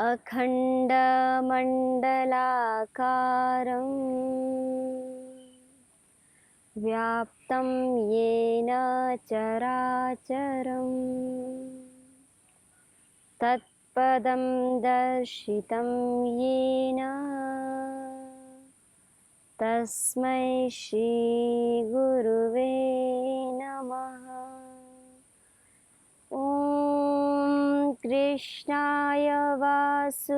अखण्डमण्डलाकारं व्याप्तं येन चराचरं तत्पदं दर्शितं येन तस्मै श्रीगुरुवे नमः। ॐ कृष्णाय वासुदेवाय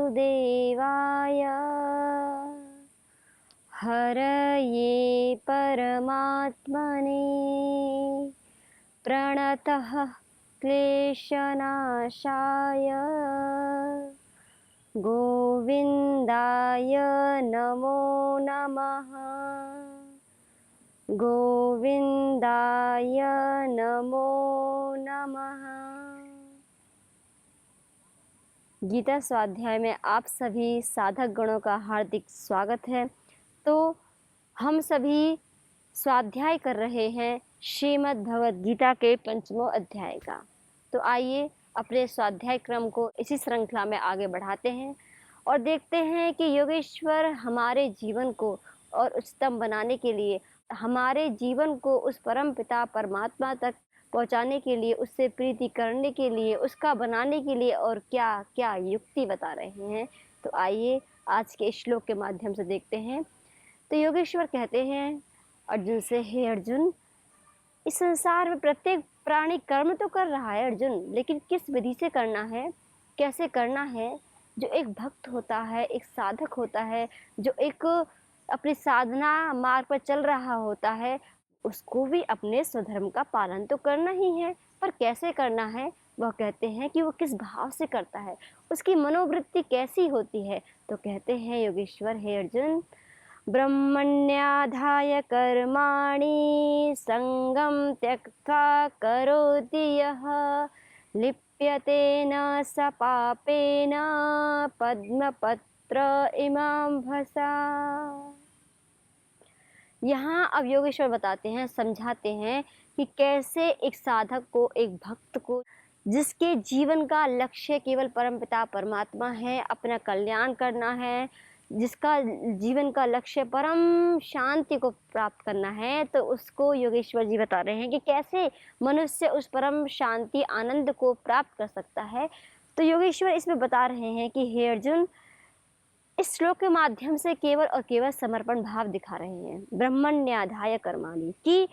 हरये परमात्मने प्रणतः क्लेशनाशाय गोविन्दाय नमो नमः। गोविन्दाय नमो नमः। गीता स्वाध्याय में आप सभी साधक गणों का हार्दिक स्वागत है। तो हम सभी स्वाध्याय कर रहे हैं श्रीमद् भगवद गीता के 5वें अध्याय का। तो आइए अपने स्वाध्याय क्रम को इसी श्रृंखला में आगे बढ़ाते हैं और देखते हैं कि योगेश्वर हमारे जीवन को और उच्चतम बनाने के लिए, हमारे जीवन को उस परम पिता परमात्मा तक पहुंचाने के लिए, उससे प्रीति करने के लिए, उसका बनाने के लिए और क्या क्या युक्ति बता रहे हैं। तो आइए आज के श्लोक के माध्यम से देखते हैं। तो योगेश्वर कहते हैं अर्जुन से, हे अर्जुन, इस संसार में प्रत्येक प्राणी कर्म तो कर रहा है अर्जुन, लेकिन किस विधि से करना है, कैसे करना है। जो एक भक्त होता है, एक साधक होता है, जो एक अपनी साधना मार्ग पर चल रहा होता है, उसको भी अपने स्वधर्म का पालन तो करना ही है, पर कैसे करना है वह कहते हैं कि वो किस भाव से करता है, उसकी मनोवृत्ति कैसी होती है। तो कहते हैं योगेश्वर, हे अर्जुन, ब्रह्मण्याधाय कर्माणि संगं त्यक्त्वा करोति यः लिप्यते न स पापेन पद्मपत्र इमाम्भसा। यहाँ अब योगेश्वर बताते हैं, समझाते हैं कि कैसे एक साधक को, एक भक्त को, जिसके जीवन का लक्ष्य केवल परमपिता परमात्मा है, अपना कल्याण करना है, जिसका जीवन का लक्ष्य परम शांति को प्राप्त करना है, तो उसको योगेश्वर जी बता रहे हैं कि कैसे मनुष्य उस परम शांति आनंद को प्राप्त कर सकता है। तो योगेश्वर इसमें बता रहे हैं कि हे अर्जुन, इस श्लोक के माध्यम से केवल और केवल समर्पण भाव दिखा रहे हैं। ब्रह्मण्याधाय कर्माणि, कि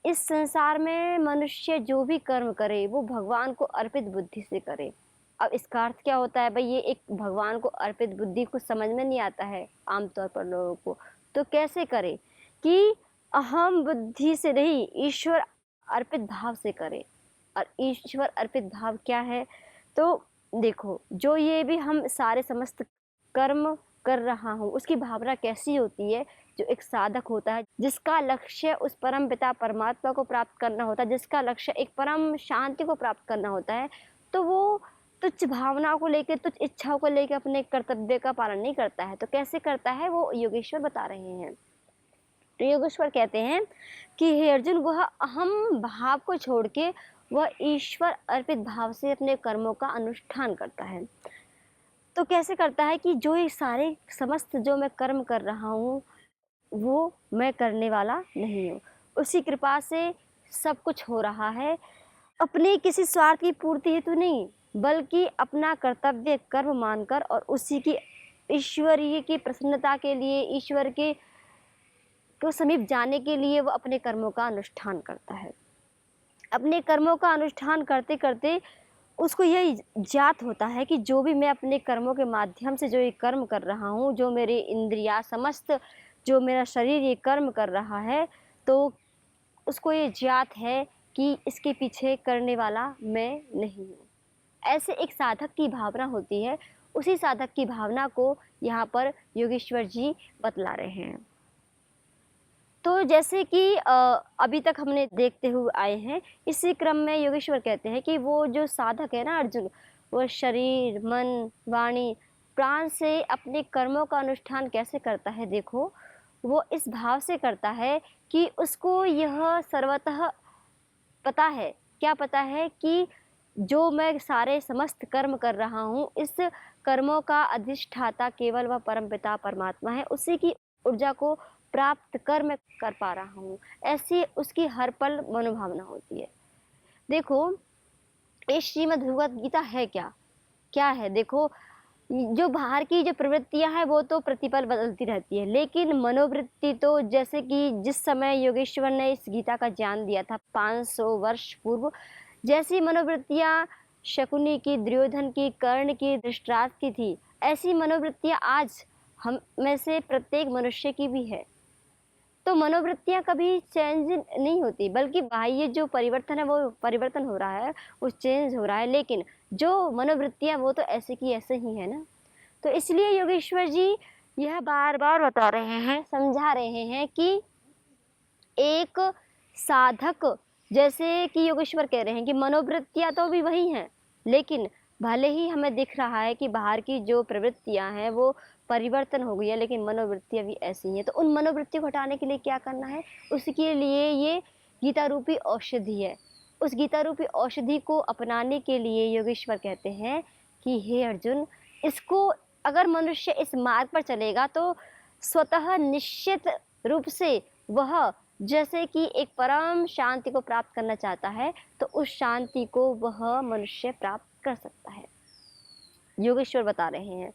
इस संसार में मनुष्य जो भी कर्म करे वो भगवान को अर्पित बुद्धि से करे। अब इसका अर्थ क्या होता है भाई, ये एक भगवान को अर्पित बुद्धि को समझ में नहीं आता है आमतौर पर लोगों को। तो कैसे करे कि अहम बुद्धि से नहीं, ईश्वर अर्पित भाव से करे। और ईश्वर अर्पित भाव क्या है, तो देखो, जो ये भी हम सारे समस्त कर्म कर रहा हूँ, उसकी भावना कैसी होती है। जो एक साधक होता है, जिसका लक्ष्य उस परम पिता परमात्मा को प्राप्त करना होता है, जिसका लक्ष्य एक परम शांति को प्राप्त करना होता है, तो वो तुच्छ भावनाओं को लेकर, तुच्छ इच्छाओं को लेकर अपने कर्तव्य का पालन नहीं करता है। तो कैसे करता है वो योगेश्वर बता रहे हैं। तो योगेश्वर कहते हैं कि हे अर्जुन, वह अहम भाव को छोड़ के वह ईश्वर अर्पित भाव से अपने कर्मों का अनुष्ठान करता है। तो कैसे करता है कि जो ये सारे समस्त जो मैं कर्म कर रहा हूँ वो मैं करने वाला नहीं हूँ, उसी कृपा से सब कुछ हो रहा है। अपने किसी स्वार्थ की पूर्ति हेतु नहीं, बल्कि अपना कर्तव्य कर्म मानकर और उसी की ईश्वरीय की प्रसन्नता के लिए, ईश्वर के समीप जाने के लिए वो अपने कर्मों का अनुष्ठान करता है। अपने कर्मों का अनुष्ठान करते करते उसको यही ज्ञात होता है कि जो भी मैं अपने कर्मों के माध्यम से जो ये कर्म कर रहा हूँ, जो मेरे इंद्रिया समस्त, जो मेरा शरीर ये कर्म कर रहा है, तो उसको ये ज्ञात है कि इसके पीछे करने वाला मैं नहीं हूँ। ऐसे एक साधक की भावना होती है। उसी साधक की भावना को यहाँ पर योगेश्वर जी बतला रहे हैं। तो जैसे कि अभी तक हमने देखते हुए आए हैं, इसी क्रम में योगेश्वर कहते हैं कि वो जो साधक है ना अर्जुन, वो शरीर, मन, वाणी, प्राण से अपने कर्मों का अनुष्ठान कैसे करता है। देखो, वो इस भाव से करता है कि उसको यह सर्वतः पता है। क्या पता है कि जो मैं सारे समस्त कर्म कर रहा हूँ, इस कर्मों का अधिष्ठाता केवल वह परमपिता परमात्मा है, उसी की ऊर्जा को प्राप्त कर मैं कर पा रहा हूँ, ऐसी उसकी हर पल मनोभावना होती है। देखो, ये श्रीमद् भगवत गीता है क्या? क्या है? देखो, जो बाहर की जो प्रवृत्तियाँ हैं वो तो प्रतिपल बदलती रहती है, लेकिन मनोवृत्ति तो जैसे कि जिस समय योगेश्वर ने इस गीता का ज्ञान दिया था 500 वर्ष पूर्व, जैसी मनोवृत्तियाँ शकुनी की, दुर्योधन की, कर्ण की, धृतराष्ट्र की थी, ऐसी मनोवृत्तियाँ आज हम में से प्रत्येक मनुष्य की भी है। तो मनोवृत्तियाँ कभी चेंज नहीं होती, बल्कि बाह्य जो परिवर्तन है वो परिवर्तन हो रहा है, वो चेंज हो रहा है, लेकिन जो मनोवृत्तियाँ वो तो ऐसे की ऐसे ही है ना। तो इसलिए योगेश्वर जी यह बार-बार बता रहे हैं, समझा रहे हैं कि एक साधक, जैसे कि योगेश्वर कह रहे हैं कि मनोवृत्तियाँ तो भी वही हैं, लेकिन भले ही हमें दिख रहा है कि बाहर की जो प्रवृत्तियाँ हैं वो परिवर्तन हो गई है, लेकिन मनोवृत्तियाँ भी ऐसी ही हैं। तो उन मनोवृत्तियों को हटाने के लिए क्या करना है? उसके लिए ये गीता रूपी औषधि है। उस गीता रूपी औषधि को अपनाने के लिए योगेश्वर कहते हैं कि हे अर्जुन, इसको अगर मनुष्य इस मार्ग पर चलेगा तो स्वतः निश्चित रूप से वह, जैसे कि एक परम शांति को प्राप्त करना चाहता है, तो उस शांति को वह मनुष्य प्राप्त कर सकता है, योगेश्वर बता रहे हैं।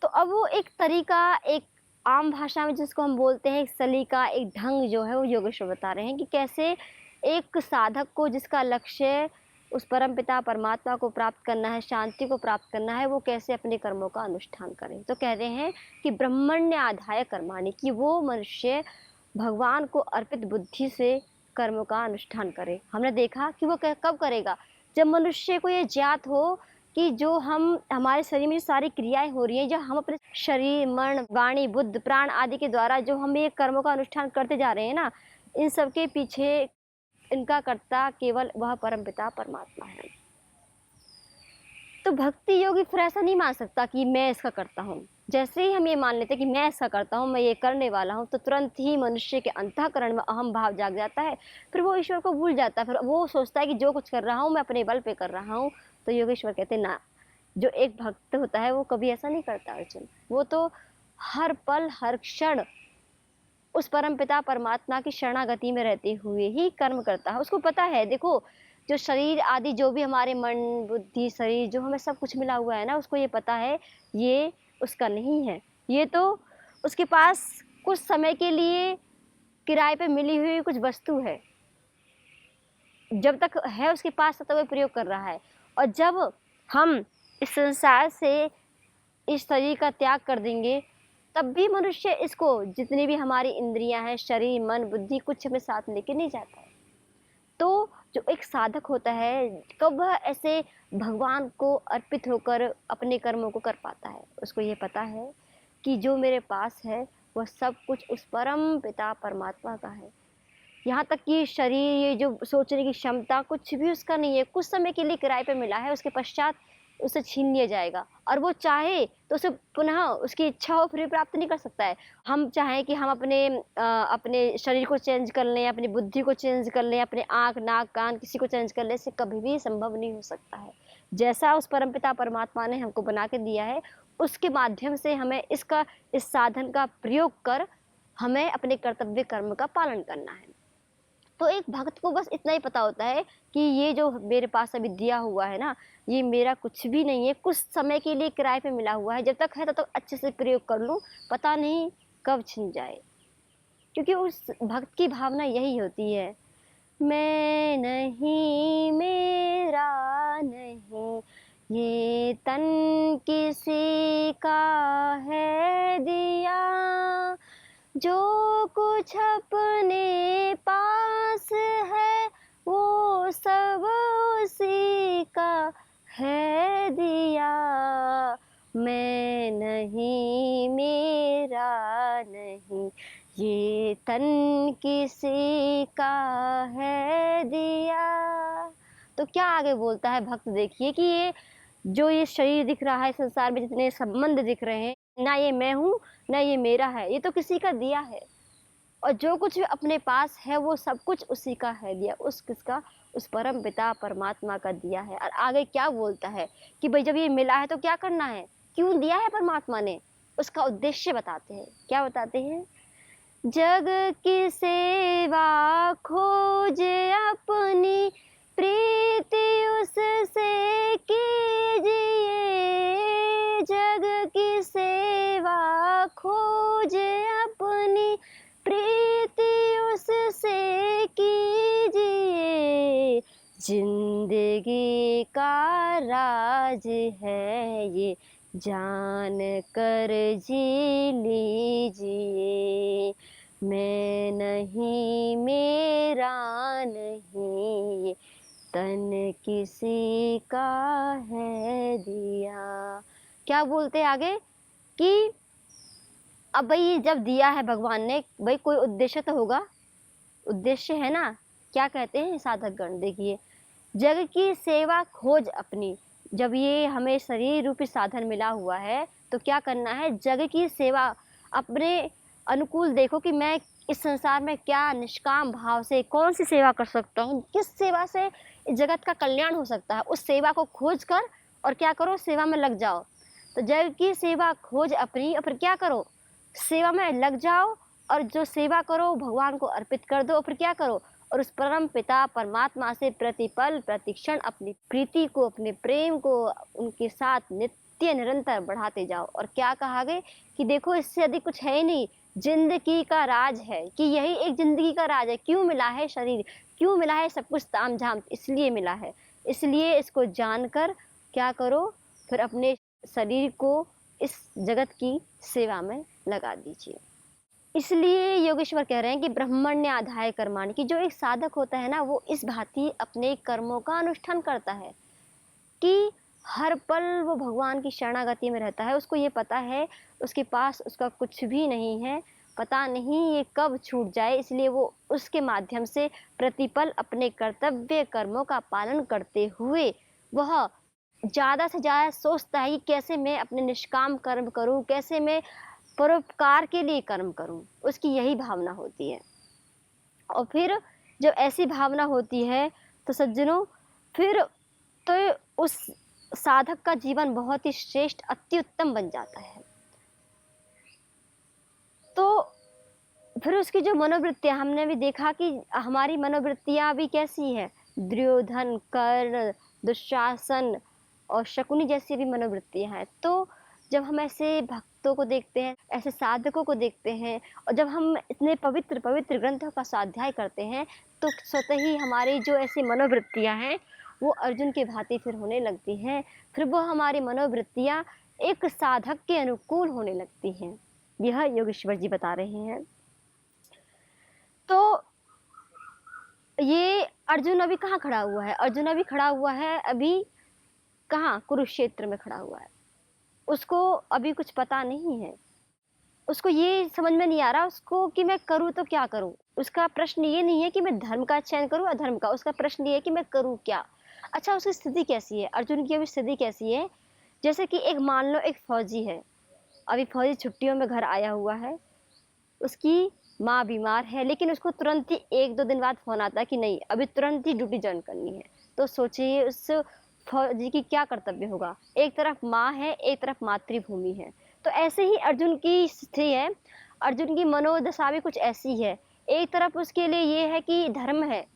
तो अब वो एक तरीका, एक आम भाषा में जिसको हम बोलते हैं एक सलीका, एक ढंग जो है वो योगेश्वर बता रहे हैं कि कैसे एक साधक को जिसका लक्ष्य उस परमपिता परमात्मा को प्राप्त करना है, शांति को प्राप्त करना है, वो कैसे अपने कर्मों का अनुष्ठान करे। तो कह रहे हैं कि ब्रह्मण्य आधाय कर्माणि, कि वो मनुष्य भगवान को अर्पित बुद्धि से कर्मों का अनुष्ठान करे। हमने देखा कि वो कब करेगा? जब मनुष्य को ये ज्ञात हो कि जो हम हमारे शरीर में जो सारी क्रियाएं हो रही हैं, जो हम अपने शरीर, मन, वाणी, बुद्धि, प्राण आदि के द्वारा जो हम ये कर्मों का अनुष्ठान करते जा रहे हैं ना, इन सब के पीछे इनका कर्ता केवल वह परमपिता परमात्मा है। तो भक्ति योगी फिर ऐसा नहीं मान सकता कि मैं इसका करता हूँ। जैसे ही हम ये मान लेते हैं कि मैं ऐसा करता हूँ, मैं ये करने वाला हूँ, तो तुरंत ही मनुष्य के अंतःकरण में अहम भाव जाग जाता है। फिर वो ईश्वर को भूल जाता है, फिर वो सोचता है कि जो कुछ कर रहा हूँ मैं अपने बल पे कर रहा हूँ। तो योगेश्वर कहते हैं ना, जो एक भक्त होता है वो कभी ऐसा नहीं करता अर्जुन। वो तो हर पल हर क्षण उस परमपिता परमात्मा की शरणागति में रहते हुए ही कर्म करता है। उसको पता है, देखो, जो शरीर आदि जो भी हमारे मन, बुद्धि, शरीर जो हमें सब कुछ मिला हुआ है ना, उसको ये पता है ये उसका नहीं है। ये तो उसके पास कुछ समय के लिए किराए पे मिली हुई कुछ वस्तु है। जब तक है उसके पास तब तक वो प्रयोग कर रहा है, और जब हम इस संसार से इस शरीर का त्याग कर देंगे, तब भी मनुष्य इसको, जितनी भी हमारी इंद्रियां हैं, शरीर, मन, बुद्धि, कुछ हमें साथ लेके नहीं जाता है। तो जो एक साधक होता है, कब वह ऐसे भगवान को अर्पित होकर अपने कर्मों को कर पाता है? उसको ये पता है कि जो मेरे पास है वह सब कुछ उस परम पिता परमात्मा का है। यहाँ तक कि शरीर, ये जो सोचने की क्षमता, कुछ भी उसका नहीं है, कुछ समय के लिए किराए पे मिला है, उसके पश्चात उसे छीन लिया जाएगा। और वो चाहे तो उसे पुनः उसकी इच्छा हो फिर भी प्राप्त नहीं कर सकता है। हम चाहें कि हम अपने शरीर को चेंज कर लें, अपनी बुद्धि को चेंज कर लें, अपने आँख, नाक, कान किसी को चेंज कर लें, इससे कभी भी संभव नहीं हो सकता है। जैसा उस परमपिता परमात्मा ने हमको बना के दिया है, उसके माध्यम से हमें इस साधन का प्रयोग कर हमें अपने कर्तव्य कर्म का पालन करना है। तो एक भक्त को बस इतना ही पता होता है कि ये जो मेरे पास अभी दिया हुआ है ना, ये मेरा कुछ भी नहीं है, कुछ समय के लिए किराए पे मिला हुआ है, जब तक है तब तक अच्छे से प्रयोग कर लूँ, पता नहीं कब छिन जाए। क्योंकि उस भक्त की भावना यही होती है, मैं नहीं, मेरा नहीं, ये तन किसी का है दिया, जो कुछ अपने पास है वो सब उसी का है दिया, मैं नहीं, मेरा नहीं, ये तन किसी का है दिया। तो क्या आगे बोलता है भक्त, देखिए कि ये शरीर दिख रहा है, संसार में जितने संबंध दिख रहे हैं, ना ये मैं हूँ ना ये मेरा है, ये तो किसी का दिया है। और जो कुछ भी अपने पास है वो सब कुछ उसी का है दिया, उस किसका, उस परम पिता परमात्मा का दिया है। और आगे क्या बोलता है कि भाई जब ये मिला है तो क्या करना है, क्यों दिया है परमात्मा ने, उसका उद्देश्य बताते हैं। क्या बताते हैं? जग की सेवा खोजे अपनी, प्रीति उससे कीजिए। जग की सेवा खोजे अपनी, प्रीति उससे कीजिए। जिंदगी का राज है ये, जान कर जी लीजिए। मैं नहीं मेरा नहीं, ये तन किसी का है दिया। क्या बोलते हैं आगे कि अब भाई जब दिया है भगवान ने, भाई कोई उद्देश्य तो होगा, उद्देश्य है ना। क्या कहते हैं साधक गण, देखिए, जग की सेवा खोज अपनी। जब ये हमें शरीर रूपी साधन मिला हुआ है तो क्या करना है, जग की सेवा अपने अनुकूल देखो कि मैं इस संसार में क्या निष्काम भाव से कौन सी सेवा कर सकता हूँ, किस सेवा से इस जगत का कल्याण हो सकता है, उस सेवा को खोज कर और क्या करो, सेवा में लग जाओ। तो जग की सेवा खोज अपनी, और फिर क्या करो, सेवा में लग जाओ और जो सेवा करो भगवान को अर्पित कर दो। और फिर क्या करो, और उस परम पिता परमात्मा से प्रतिपल प्रतिक्षण अपनी प्रीति को, अपने प्रेम को उनके साथ नित्य निरंतर बढ़ाते जाओ। और क्या कहा गया कि देखो इससे अधिक कुछ है ही नहीं, जिंदगी का राज है, कि यही एक जिंदगी का राज है। क्यों मिला है शरीर, क्यों मिला है सब कुछ ताम झाम, इसलिए मिला है। इसलिए इसको जानकर क्या करो, फिर अपने शरीर को इस जगत की सेवा में लगा दीजिए। इसलिए योगेश्वर कह रहे हैं कि ब्रह्मण्य आधाय कर्माणि, कि जो एक साधक होता है ना, वो इस भांति अपने कर्मों का अनुष्ठान करता है कि हर पल वो भगवान की शरणागति में रहता है। उसको ये पता है उसके पास उसका कुछ भी नहीं है, पता नहीं ये कब छूट जाए, इसलिए वो उसके माध्यम से प्रतिपल अपने कर्तव्य कर्मों का पालन करते हुए वह ज़्यादा से ज़्यादा सोचता है कि कैसे मैं अपने निष्काम कर्म करूं, कैसे मैं परोपकार के लिए कर्म करूं। उसकी यही भावना होती है। और फिर जब ऐसी भावना होती है तो सज्जनों, फिर तो उस साधक का जीवन बहुत ही श्रेष्ठ अति उत्तम बन जाता है। तो फिर उसकी जो मनोवृत्तियां, हमने भी देखा कि हमारी मनोवृत्तियां भी कैसी है, दुर्योधन, कर्ण, दुशासन और शकुनी जैसी भी मनोवृत्तियां हैं। तो जब हम ऐसे भक्तों को देखते हैं, ऐसे साधकों को देखते हैं, और जब हम इतने पवित्र पवित्र ग्रंथों का स्वाध्याय करते हैं, तो स्वतः ही हमारी जो ऐसी मनोवृत्तियां हैं वो अर्जुन के भांति फिर होने लगती हैं। फिर वो हमारी मनोवृत्तियां एक साधक के अनुकूल होने लगती हैं। यह योगेश्वर जी बता रहे हैं। तो ये अर्जुन अभी कहाँ खड़ा हुआ है, अर्जुन अभी खड़ा हुआ है, अभी कहाँ, कुरुक्षेत्र में खड़ा हुआ है। उसको अभी कुछ पता नहीं है, उसको ये समझ में नहीं आ रहा उसको कि मैं करूँ तो क्या करूँ। उसका प्रश्न ये नहीं है कि मैं धर्म का चयन करूँ या अधर्म का, उसका प्रश्न ये है कि मैं करूँ क्या। अच्छा, उसकी स्थिति कैसी है, अर्जुन की अभी स्थिति कैसी है, जैसे कि एक मान लो एक फौजी है, अभी फौजी छुट्टियों में घर आया हुआ है, उसकी माँ बीमार है, लेकिन उसको तुरंत ही 1-2 दिन बाद फ़ोन आता है कि नहीं अभी तुरंत ही ड्यूटी ज्वाइन करनी है। तो सोचिए उस फौजी की क्या कर्तव्य होगा, एक तरफ माँ है, एक तरफ मातृभूमि है। तो ऐसे ही अर्जुन की स्थिति है, अर्जुन की मनोदशा भी कुछ ऐसी है। एक तरफ उसके लिए ये है कि धर्म है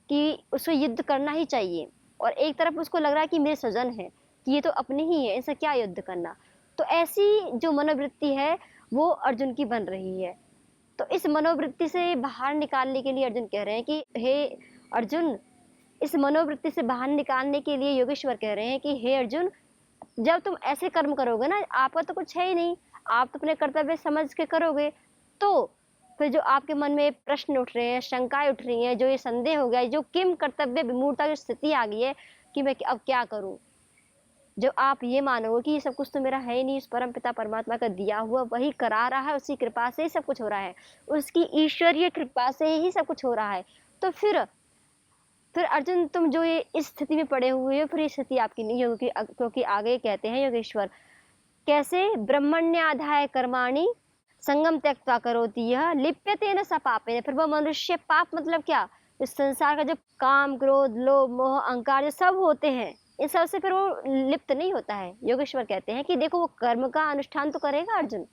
कि उसको युद्ध करना ही चाहिए, और एक तरफ उसको लग रहा है कि मेरे स्वजन है, कि ये तो अपने ही है, इनसे क्या युद्ध करना। तो ऐसी जो मनोवृत्ति है वो अर्जुन की बन रही है। तो इस मनोवृत्ति से बाहर निकालने के लिए अर्जुन कह रहे हैं कि हे अर्जुन, इस मनोवृत्ति से बाहर निकालने के लिए योगेश्वर कह रहे हैं कि हे अर्जुन, जब तुम ऐसे कर्म करोगे ना, आपका तो कुछ है ही नहीं, आप तो अपने कर्तव्य समझ के करोगे, तो फिर जो आपके मन में प्रश्न उठ रहे हैं, शंकाएं उठ रही हैं, जो ये संदेह हो गया, जो किम कर्तव्य विमूढ़ता की स्थिति आ गई है कि मैं अब क्या करूं, जब आप ये मानोगे कि ये सब कुछ तो मेरा है ही नहीं, इस परम पिता परमात्मा का दिया हुआ वही करा रहा है, उसकी कृपा से ही सब कुछ हो रहा है, उसकी ईश्वरीय कृपा से ही सब कुछ हो रहा है, तो फिर अर्जुन तुम जो ये इस स्थिति में पड़े हुए हो, फिर ये स्थिति आपकी नहीं होगी। क्योंकि आगे कहते हैं योगेश्वर, कैसे, ब्रह्मण्याधाय कर्माणि संगम त्यक्त्वा करोति यह लिप्यते न स पापेन। फिर वह मनुष्य, पाप मतलब क्या, इस संसार का जो काम, क्रोध, लोभ, मोह, अहंकार जो सब होते हैं, इन सब से फिर वो लिप्त नहीं होता है। योगेश्वर कहते हैं कि देखो वो कर्म का अनुष्ठान तो करेगा अर्जुन,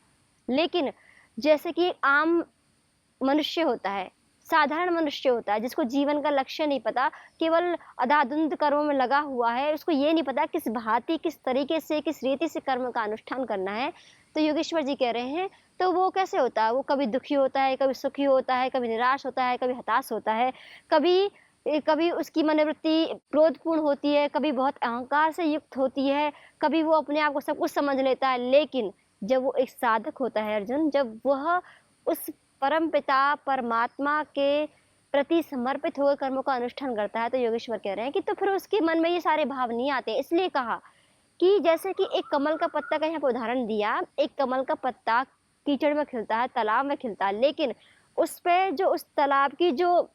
लेकिन जैसे कि आम मनुष्य होता है, साधारण मनुष्य होता है जिसको जीवन का लक्ष्य नहीं पता, केवल अंधाधुंध कर्मों में लगा हुआ है, उसको ये नहीं पता किस भांति, किस तरीके से, किस रीति से कर्म का अनुष्ठान करना है। तो योगेश्वर जी कह रहे हैं तो वो कैसे होता है, वो कभी दुखी होता है, कभी सुखी होता है, कभी निराश होता है, कभी हताश होता है, कभी कभी उसकी मनोवृत्ति क्रोधपूर्ण होती है, कभी बहुत अहंकार से युक्त होती है, कभी वो अपने आप को सब कुछ समझ लेता है। लेकिन जब वो एक साधक होता है अर्जुन, जब वह उस परम पिता परमात्मा के प्रति समर्पित होकर कर्मों का अनुष्ठान करता है, तो योगेश्वर कह रहे हैं कि तो फिर उसके मन में ये सारे भाव नहीं आते। इसलिए कहा कि जैसे कि एक कमल का पत्ता का यहाँ पे उदाहरण दिया, एक कमल का पत्ता कीचड़ में खिलता है, तालाब में खिलता है, लेकिन उस पे जो उस तालाब की जो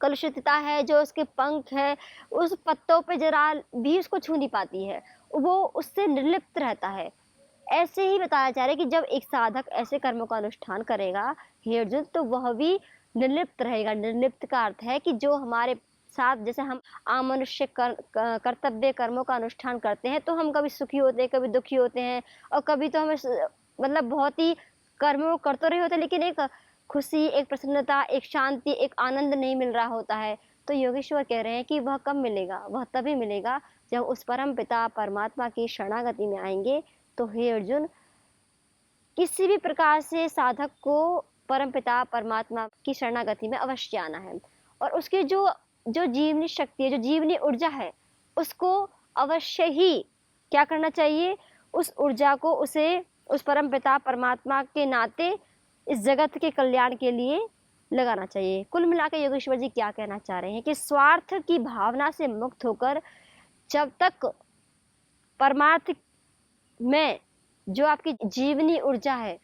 कलुषितता है, जो उसके पंख है, उस पत्तों पे जरा भी उसको छू नहीं पाती है, वो उससे निर्लिप्त रहता है। ऐसे ही बताया जा रहा है कि जब एक साधक ऐसे कर्मों का अनुष्ठान करेगा हे अर्जुन, तो वह भी निर्लिप्त रहेगा। निर्लिप्त का अर्थ है कि जो हमारे साथ, जैसे हम आम मनुष्य कर्तव्य कर्मों का अनुष्ठान करते हैं, तो हम कभी सुखी होते हैं, कभी दुखी होते हैं, और कभी तो हमें मतलब बहुत ही कर्म करते रहे होते हैं, लेकिन एक खुशी, एक प्रसन्नता, एक शांति, एक आनंद नहीं मिल रहा होता है। तो योगेश्वर कह रहे हैं कि वह कब मिलेगा, वह तभी मिलेगा जब उस परम पिता परमात्मा की शरणागति में आएंगे। तो हे अर्जुन, किसी भी प्रकार से साधक को परमपिता परमात्मा की शरणागति में अवश्य आना है, और उसकी जो जो जीवनी शक्ति है, जो जीवनी ऊर्जा है, उसको अवश्य ही क्या करना चाहिए, उस ऊर्जा को उसे उस परमपिता परमात्मा के नाते इस जगत के कल्याण के लिए लगाना चाहिए। कुल मिलाकर योगेश्वर जी क्या कहना चाह रहे हैं कि स्वार्थ की भावना से मुक्त होकर जब तक परमार्थ में जो आपकी जीवनी ऊर्जा है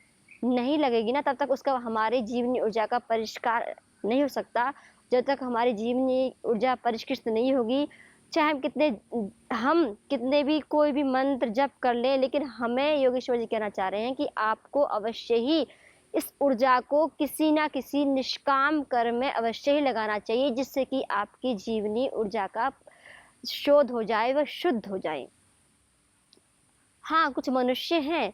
नहीं लगेगी ना, तब तक उसका हमारी जीवनी ऊर्जा का परिष्कार नहीं हो सकता। जब तक हमारी जीवनी ऊर्जा परिष्कृत नहीं होगी, चाहे हम कितने भी कोई भी मंत्र जप कर लें, लेकिन हमें योगेश्वर जी कहना चाह रहे हैं कि आपको अवश्य ही इस ऊर्जा को किसी ना किसी निष्काम कर्म में अवश्य ही लगाना चाहिए, जिससे कि आपकी जीवनी ऊर्जा का शोध हो जाए, वह शुद्ध हो जाए। हाँ, कुछ मनुष्य हैं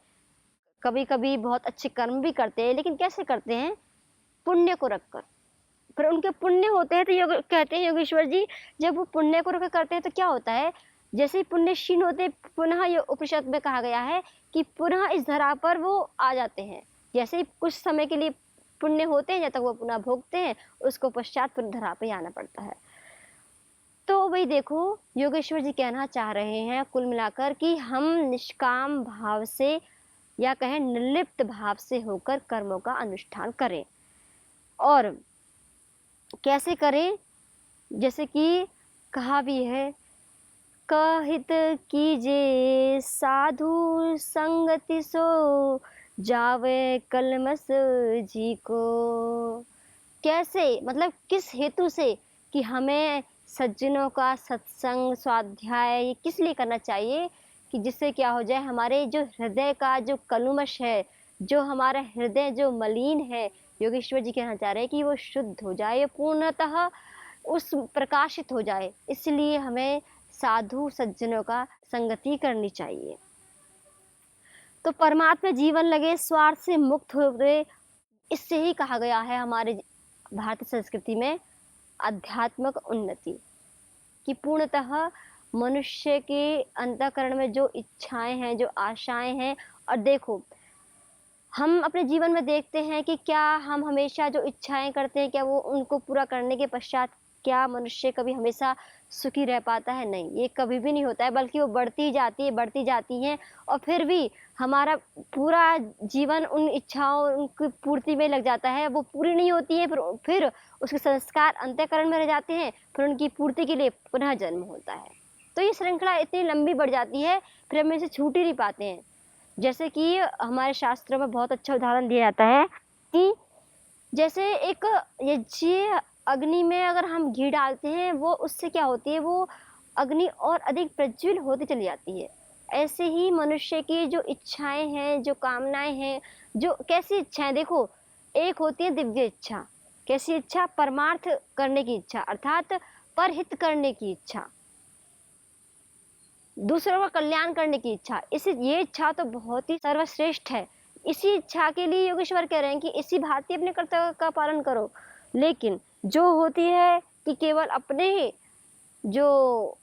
कभी कभी बहुत अच्छे कर्म भी करते हैं, लेकिन कैसे करते हैं, पुण्य को रखकर। फिर उनके पुण्य होते हैं तो कहते हैं योगेश्वर जी, जब वो पुण्य को रखकर करते हैं तो क्या होता है, जैसे ही पुण्य क्षीण होते, पुनः ये उपनिषद में कहा गया है कि पुनः इस धरा पर वो आ जाते हैं। जैसे ही कुछ समय के लिए पुण्य होते हैं, जब तक वो पुनः भोगते हैं, उसको पश्चात पुनः धरा पे आना पड़ता है। तो वही देखो, योगेश्वर जी कहना चाह रहे हैं कुल मिलाकर कि हम निष्काम भाव से या कहें निर्लिप्त भाव से होकर कर्मों का अनुष्ठान करें। और कैसे करें, जैसे कि कहा भी है, कहित कीजे साधु संगति सो जावे कलमस जी को। कैसे मतलब किस हेतु से, कि हमें सज्जनों का सत्संग स्वाध्याय ये किस लिए करना चाहिए, कि जिससे क्या हो जाए, हमारे जो हृदय का जो कलुमश है, जो हमारा हृदय जो मलिन है, योगेश्वर जी कहना चाह रहे हैं कि वो शुद्ध हो जाए, पूर्णतः उस प्रकाशित हो जाए। इसलिए हमें साधु सज्जनों का संगति करनी चाहिए। तो परमात्मा जीवन लगे, स्वार्थ से मुक्त हो गए, इससे ही कहा गया है हमारे भारतीय संस्कृति में आध्यात्मिक उन्नति, कि पूर्णतः मनुष्य के अंतःकरण में जो इच्छाएं हैं, जो आशाएं हैं, और देखो हम अपने जीवन में देखते हैं कि क्या हम हमेशा जो इच्छाएं करते हैं, क्या वो उनको पूरा करने के पश्चात क्या मनुष्य कभी हमेशा सुखी रह पाता है? नहीं, ये कभी भी नहीं होता है, बल्कि वो बढ़ती जाती हैं, और फिर भी हमारा पूरा जीवन उन इच्छाओं की पूर्ति में लग जाता है, वो पूरी नहीं होती है, फिर उसके संस्कार अंतःकरण में रह जाते हैं, फिर उनकी पूर्ति के लिए पुनः जन्म होता है। तो ये श्रृंखला इतनी लंबी बढ़ जाती है, फिर हम इसे छूट ही नहीं पाते हैं। जैसे कि हमारे शास्त्रों में बहुत अच्छा उदाहरण दिया जाता है कि जैसे एक यज्ञ अग्नि में अगर हम घी डालते हैं, वो उससे क्या होती है, वो अग्नि और अधिक प्रज्वल होती चली जाती है। ऐसे ही मनुष्य की जो इच्छाएं हैं, जो कामनाएं हैं, जो कैसी इच्छाएं, देखो एक होती है दिव्य इच्छा, कैसी इच्छा? परमार्थ करने की इच्छा, अर्थात परहित करने की इच्छा, दूसरों का कल्याण करने की इच्छा। ये इच्छा तो बहुत ही सर्वश्रेष्ठ है। इसी इच्छा के लिए योगेश्वर कह रहे हैं कि इसी भांति अपने कर्तव्य का पालन करो। लेकिन जो होती है कि केवल अपने ही जो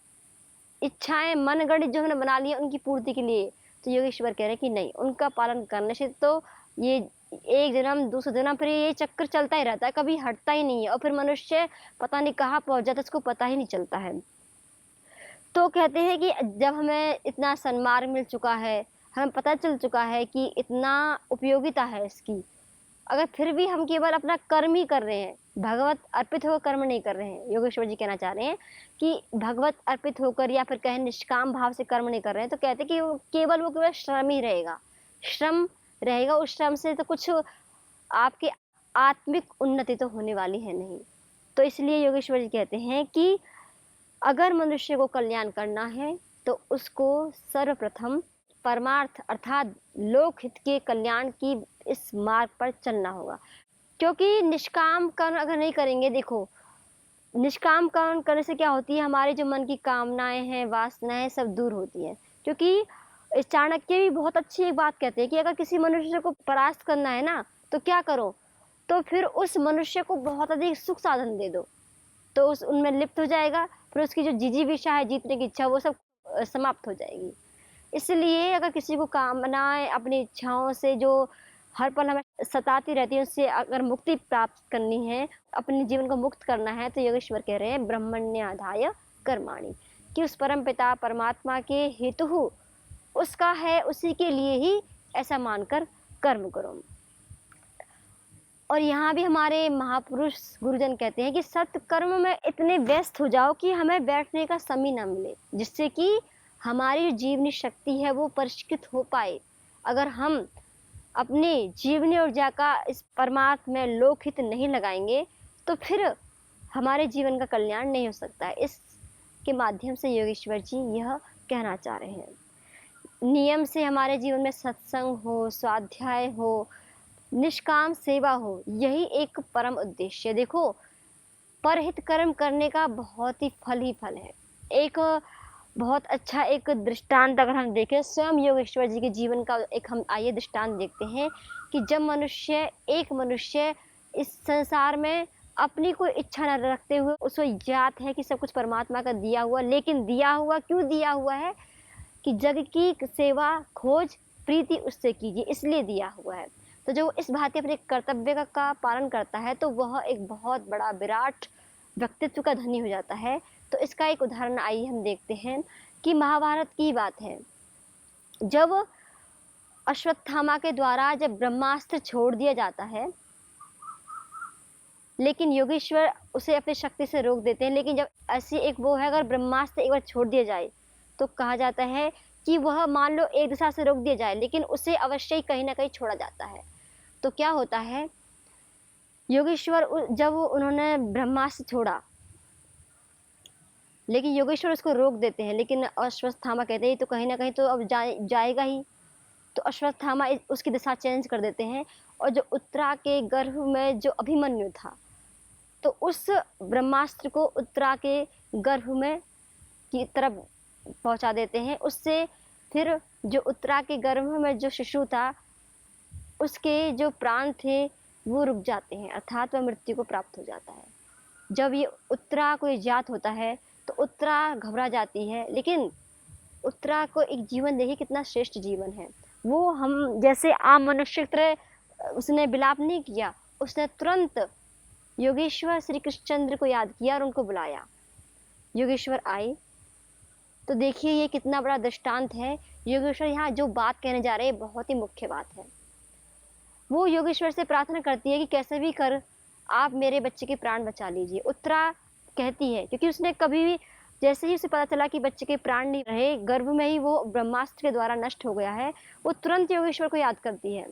इच्छाएं मनगढ़ंत जो हमने बना ली है उनकी पूर्ति के लिए, तो योगेश्वर कह रहे हैं कि नहीं, उनका पालन करने से तो ये एक जन्म दूसरा जन्म फिर ये चक्कर चलता ही रहता है, कभी हटता ही नहीं है, और फिर मनुष्य पता नहीं कहाँ पहुंच जाता है, उसको पता ही नहीं चलता है। तो कहते हैं कि जब हमें इतना सन्मार्ग मिल चुका है, हमें पता चल चुका है कि इतना उपयोगिता है इसकी, अगर फिर भी हम केवल अपना कर्म ही कर रहे हैं, भगवत अर्पित होकर कर्म नहीं कर रहे हैं, योगेश्वर जी कहना चाह रहे हैं कि भगवत अर्पित होकर या फिर कहें निष्काम भाव से कर्म नहीं कर रहे हैं, तो कहते हैं कि वो केवल श्रम ही रहेगा, श्रम रहेगा। उस श्रम से तो कुछ आपकी आत्मिक उन्नति तो होने वाली है नहीं। तो इसलिए योगेश्वर जी कहते हैं कि अगर मनुष्य को कल्याण करना है तो उसको सर्वप्रथम परमार्थ अर्थात लोक हित के कल्याण की इस मार्ग पर चलना होगा। क्योंकि निष्काम कर्म अगर नहीं करेंगे, देखो निष्काम कर्म करने से क्या होती है, हमारे जो मन की कामनाएं हैं, वासनाएं सब दूर होती हैं। क्योंकि चाणक्य भी बहुत अच्छी एक बात कहते हैं कि अगर किसी मनुष्य को परास्त करना है ना, तो क्या करो, तो फिर उस मनुष्य को बहुत अधिक सुख साधन दे दो, तो उस उनमें लिप्त हो जाएगा, फिर उसकी जो जिजीविषा है, जीतने की इच्छा, वो सब समाप्त हो जाएगी। इसलिए अगर किसी को कामनाएं अपनी इच्छाओं से जो हर पल हमें सताती रहती है, उससे अगर मुक्ति प्राप्त करनी है, अपने जीवन को मुक्त करना है, तो योगेश्वर कह रहे हैं ब्रह्मण्याधाय कर्माणि, कि उस परम पिता परमात्मा के हेतु उसका है, उसी के लिए ही ऐसा मानकर कर्म करो। और यहाँ भी हमारे महापुरुष गुरुजन कहते हैं कि सत्कर्म में इतने व्यस्त हो जाओ कि हमें बैठने का समय ना मिले, जिससे कि हमारी जीवनी शक्ति है वो परिष्कृत हो पाए। अगर हम अपनी जीवनी ऊर्जा का इस परमार्थ में लोकहित नहीं लगाएंगे, तो फिर हमारे जीवन का कल्याण नहीं हो सकता है। इसके माध्यम से योगेश्वर जी यह कहना चाह रहे हैं। नियम से हमारे जीवन में सत्संग हो, स्वाध्याय हो, निष्काम सेवा हो, यही एक परम उद्देश्य है। देखो, परहित कर्म करने का बहुत ही फल है। एक बहुत अच्छा एक दृष्टांत अगर हम देखें स्वयं योगेश्वर जी के जीवन का, एक हम आइए दृष्टांत देखते हैं कि जब एक मनुष्य इस संसार में अपनी कोई इच्छा न रखते हुए, उसको ज्ञात है कि सब कुछ परमात्मा का दिया हुआ, लेकिन दिया हुआ क्यों दिया हुआ है कि जग की सेवा खोज प्रीति उससे कीजिए, इसलिए दिया हुआ है। तो जो इस भांति अपने कर्तव्य का पालन करता है, तो वह एक बहुत बड़ा विराट व्यक्तित्व का धनी हो जाता है। तो इसका एक उदाहरण आइए हम देखते हैं कि महाभारत की बात है। जब अश्वत्थामा के द्वारा जब ब्रह्मास्त्र छोड़ दिया जाता है, लेकिन योगेश्वर उसे अपनी शक्ति से रोक देते हैं। लेकिन जब ऐसी एक वो है, अगर ब्रह्मास्त्र एक बार छोड़ दिया जाए, तो कहा जाता है कि वह मान लो एक दिशा से रोक दिया जाए, लेकिन उसे अवश्य ही कहीं ना कहीं छोड़ा जाता है। तो क्या होता है, योगेश्वर जब उन्होंने ब्रह्मास्त्र छोड़ा, लेकिन योगेश्वर उसको रोक देते हैं, लेकिन अश्वत्थामा कहते हैं तो कहीं ना कहीं तो अब जाएगा ही। तो अश्वत्थामा उसकी दिशा चेंज कर देते हैं, और जो उत्तरा के गर्भ में जो अभिमन्यु था, तो उस ब्रह्मास्त्र को उत्तरा के गर्भ में की तरफ पहुंचा देते हैं। उससे फिर जो उत्तरा के गर्भ में जो शिशु था, उसके जो प्राण थे वो रुक जाते हैं, अर्थात वह मृत्यु को प्राप्त हो जाता है। जब ये उत्तरा को ज्ञात होता है, तो उत्तरा घबरा जाती है, लेकिन उत्तरा को एक जीवन देखिए कितना श्रेष्ठ जीवन है। वो हम जैसे आम मनुष्य की तरह उसने विलाप नहीं किया, उसने तुरंत योगेश्वर श्री कृष्णचंद्र को याद किया और उनको बुलाया। योगेश्वर आए, तो देखिए ये कितना बड़ा दृष्टांत है। योगेश्वर यहाँ जो बात कहने जा रहे हैं बहुत ही मुख्य बात है। वो योगेश्वर से प्रार्थना करती है कि कैसे भी कर आप मेरे बच्चे के प्राण बचा लीजिए। उत्तरा कहती है, क्योंकि उसने कभी भी, जैसे ही उसे पता चला कि बच्चे के प्राण नहीं रहे, गर्भ में ही वो ब्रह्मास्त्र के द्वारा नष्ट हो गया है, वो तुरंत योगेश्वर को याद करती है।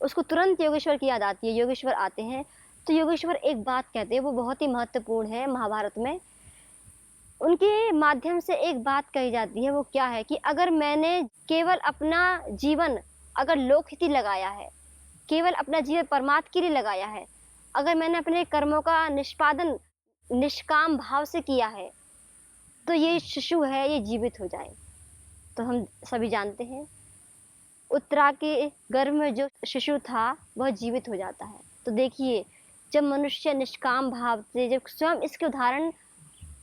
उसको तुरंत योगेश्वर की याद आती है। योगेश्वर आते हैं, तो योगेश्वर एक बात कहते हैं, वो बहुत ही महत्वपूर्ण है महाभारत में। उनके माध्यम से एक बात कही जाती है, वो क्या है कि अगर मैंने केवल अपना जीवन अगर लोकहित लगाया है, केवल अपना जीवन परमात्मा के लिए लगाया है, अगर मैंने अपने कर्मों का निष्पादन निष्काम भाव से किया है, तो ये शिशु है, ये जीवित हो जाए। तो हम सभी जानते हैं, उत्तरा के गर्भ में जो शिशु था, वह जीवित हो जाता है। तो देखिए, जब मनुष्य निष्काम भाव से, जब स्वयं इसके उदाहरण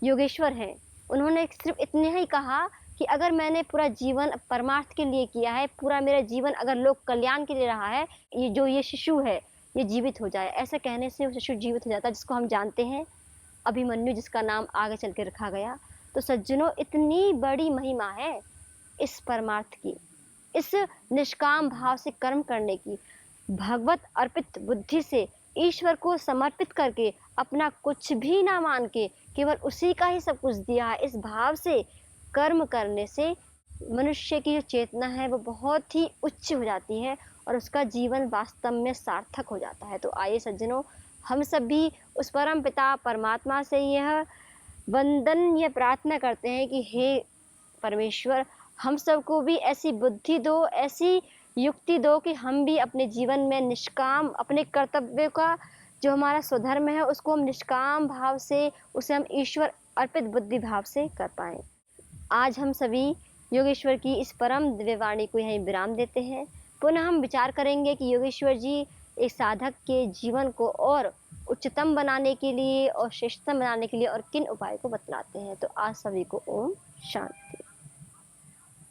योगेश्वर हैं, उन्होंने सिर्फ इतने ही कहा कि अगर मैंने पूरा जीवन परमार्थ के लिए किया है, पूरा मेरा जीवन अगर लोक कल्याण के लिए रहा है, ये शिशु है, ये जीवित हो जाए। ऐसा कहने से वो शिशु जीवित हो जाता है, जिसको हम जानते हैं अभिमन्यु, जिसका नाम आगे चल के रखा गया। तो सज्जनों, इतनी बड़ी महिमा है इस परमार्थ की, इस निष्काम भाव से कर्म करने की, भगवत अर्पित बुद्धि से ईश्वर को समर्पित करके, अपना कुछ भी ना मान के केवल उसी का ही सब कुछ दिया है। इस भाव से कर्म करने से मनुष्य की जो चेतना है वो बहुत ही उच्च हो जाती है और उसका जीवन वास्तव में सार्थक हो जाता है। तो आइए सज्जनों, हम सब भी उस परम पिता परमात्मा से यह वंदन, यह प्रार्थना करते हैं कि हे परमेश्वर, हम सबको भी ऐसी बुद्धि दो, ऐसी युक्ति दो कि हम भी अपने जीवन में निष्काम, अपने कर्तव्य का जो हमारा स्वधर्म है उसको हम निष्काम भाव से, उसे हम ईश्वर अर्पित बुद्धि भाव से कर पाएँ। आज हम सभी योगेश्वर की इस परम दिव्य वाणी को यहीं विराम देते हैं। पुनः हम विचार करेंगे कि योगेश्वर जी एक साधक के जीवन को और उच्चतम बनाने के लिए और श्रेष्ठतम बनाने के लिए और किन उपाय को बतलाते हैं। तो आज सभी को ओम शांति।